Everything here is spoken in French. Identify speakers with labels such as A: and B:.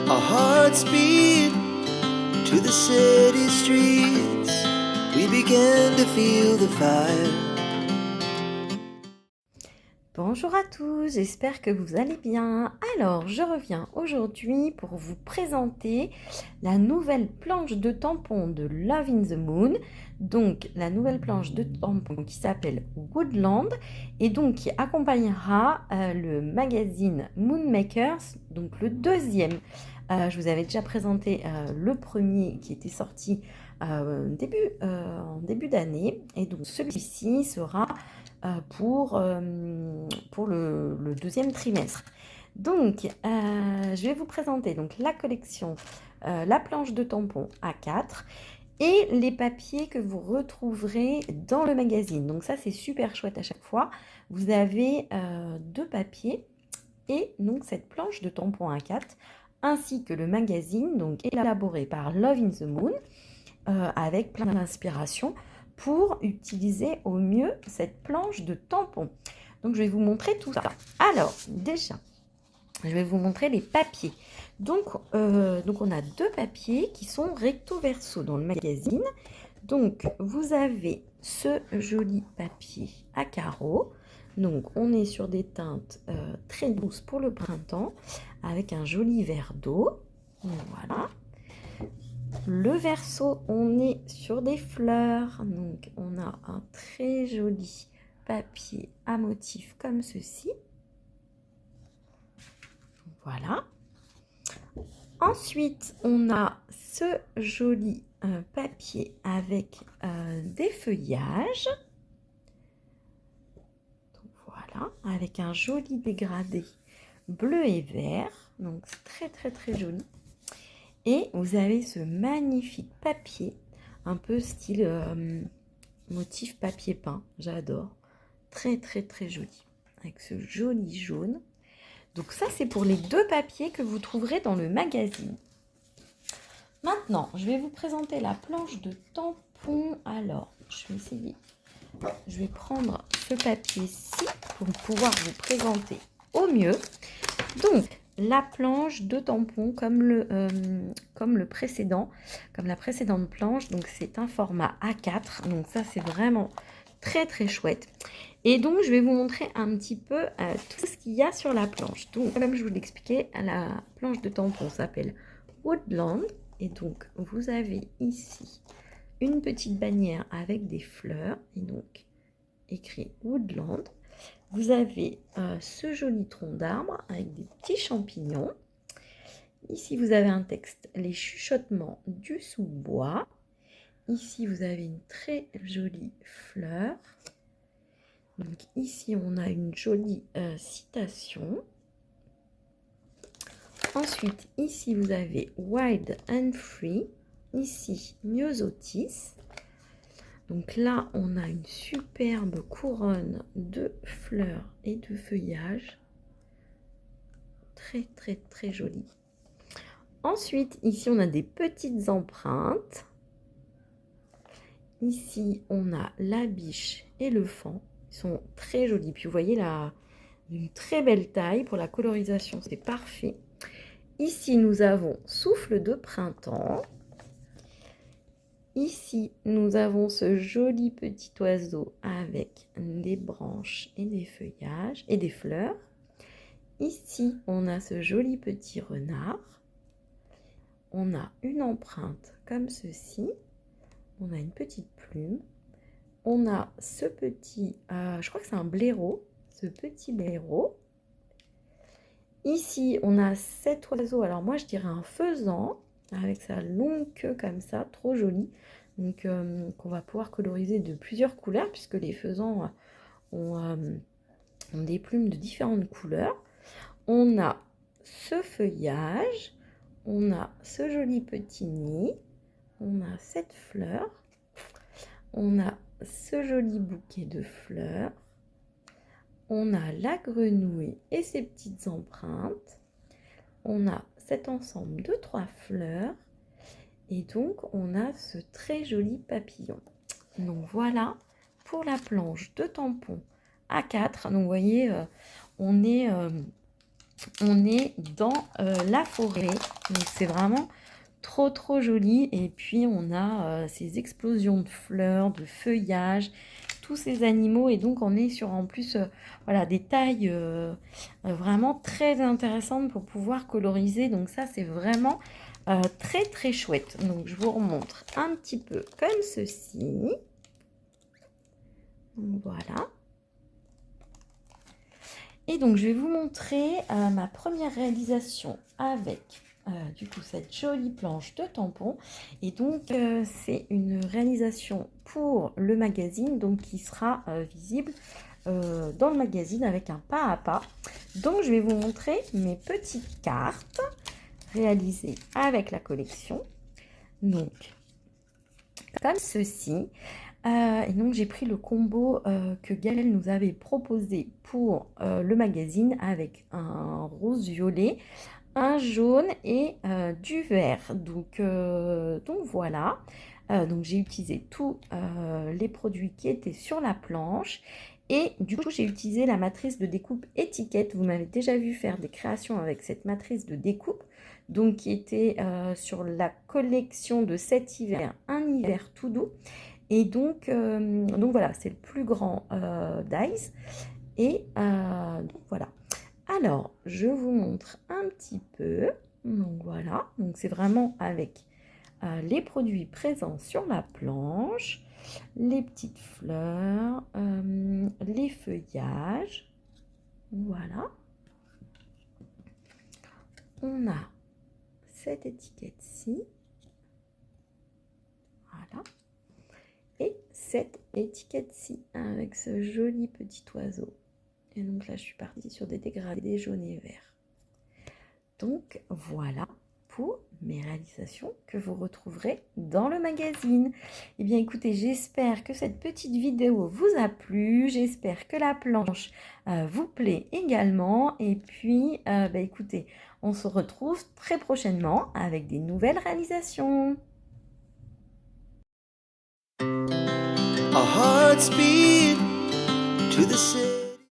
A: Our hearts beat to the city streets. We began to feel the fire.
B: Bonjour à tous, j'espère que vous allez bien. Alors, je reviens aujourd'hui pour vous présenter la nouvelle planche de tampon de Love in the Moon. Donc, la nouvelle planche de tampon qui s'appelle Woodland et donc qui accompagnera le magazine Moonmakers, donc le deuxième. Je vous avais déjà présenté le premier qui était sorti en début d'année et donc celui-ci sera pour le deuxième trimestre. Donc, je vais vous présenter donc, la collection, la planche de tampons A4 et les papiers que vous retrouverez dans le magazine. Donc ça, c'est super chouette à chaque fois. Vous avez deux papiers et donc cette planche de tampons A4 ainsi que le magazine donc élaboré par Love in the Moon avec plein d'inspiration pour utiliser au mieux cette planche de tampon. Donc, je vais vous montrer tout ça. Alors, déjà, je vais vous montrer les papiers. Donc on a deux papiers qui sont recto verso dans le magazine. Donc, vous avez ce joli papier à carreaux. Donc, on est sur des teintes très douces pour le printemps avec un joli verre d'eau. Voilà. Le verso, on est sur des fleurs, donc on a un très joli papier à motif comme ceci. Voilà. Ensuite, on a ce joli papier avec des feuillages. Donc, voilà, avec un joli dégradé bleu et vert. Donc, c'est très très très joli. Et vous avez ce magnifique papier, un peu style motif papier peint, j'adore. Très très très joli, avec ce joli jaune. Donc ça, c'est pour les deux papiers que vous trouverez dans le magazine. Maintenant, je vais vous présenter la planche de tampon. Alors, je vais essayer. Je vais prendre ce papier-ci pour pouvoir vous présenter au mieux. Donc, la planche de tampon comme la précédente planche. Donc, c'est un format A4. Donc, ça, c'est vraiment très, très chouette. Et donc, je vais vous montrer un petit peu tout ce qu'il y a sur la planche. Donc, comme je vous l'expliquais, la planche de tampon s'appelle Woodland. Et donc, vous avez ici une petite bannière avec des fleurs. Et donc, écrit Woodland. Vous avez ce joli tronc d'arbre avec des petits champignons. Ici, vous avez un texte, les chuchotements du sous-bois. Ici, vous avez une très jolie fleur. Donc ici, on a une jolie citation. Ensuite, ici, vous avez Wild and Free. Ici, Myosotis. Donc là, on a une superbe couronne de fleurs et de feuillages. Très, très, très jolie. Ensuite, ici, on a des petites empreintes. Ici, on a la biche et le faon. Ils sont très jolis. Puis, vous voyez, une très belle taille pour la colorisation. C'est parfait. Ici, nous avons Souffle de printemps. Ici, nous avons ce joli petit oiseau avec des branches et des feuillages et des fleurs. Ici, on a ce joli petit renard. On a une empreinte comme ceci. On a une petite plume. On a ce petit, je crois que c'est un blaireau, ce petit blaireau. Ici, on a cet oiseau. Alors moi, je dirais un faisan avec sa longue queue comme ça, trop jolie. Donc, qu'on va pouvoir coloriser de plusieurs couleurs puisque les faisans ont des plumes de différentes couleurs. On a ce feuillage, on a ce joli petit nid, on a cette fleur, on a ce joli bouquet de fleurs, on a la grenouille et ses petites empreintes, on a cet ensemble de 3 fleurs et donc on a ce très joli papillon. Donc voilà pour la planche de tampon A4. Donc vous voyez, on est on est dans la forêt. Donc c'est vraiment trop joli. Et puis on a ces explosions de fleurs, de feuillage, tous ces animaux. Et donc on est sur en plus voilà, des tailles vraiment très intéressantes pour pouvoir coloriser. Donc ça c'est vraiment très chouette. Donc je vous remontre un petit peu comme ceci. Donc voilà. Et donc, je vais vous montrer ma première réalisation avec du coup cette jolie planche de tampons. Et donc, c'est une réalisation pour le magazine, donc qui sera visible dans le magazine avec un pas à pas. Donc, je vais vous montrer mes petites cartes réalisées avec la collection. Donc, comme ceci. Et donc j'ai pris le combo que Gaëlle nous avait proposé pour le magazine avec un rose violet, un jaune et du vert. Donc voilà. Donc j'ai utilisé tous les produits qui étaient sur la planche. Et du coup, j'ai utilisé la matrice de découpe étiquette. Vous m'avez déjà vu faire des créations avec cette matrice de découpe. Donc qui était sur la collection de cet hiver, un hiver tout doux. Et donc voilà, c'est le plus grand d'Ice. Et donc voilà. Alors, je vous montre un petit peu. Donc voilà, donc c'est vraiment avec les produits présents sur la planche, les petites fleurs, les feuillages. Voilà. On a cette étiquette-ci. Voilà. Et cette étiquette-ci avec ce joli petit oiseau. Et donc là, je suis partie sur des dégradés jaunes et verts. Donc voilà pour mes réalisations que vous retrouverez dans le magazine. Eh bien écoutez, j'espère que cette petite vidéo vous a plu. J'espère que la planche vous plaît également. Et puis, écoutez, on se retrouve très prochainement avec des nouvelles réalisations.
A: Our hearts beat to the city.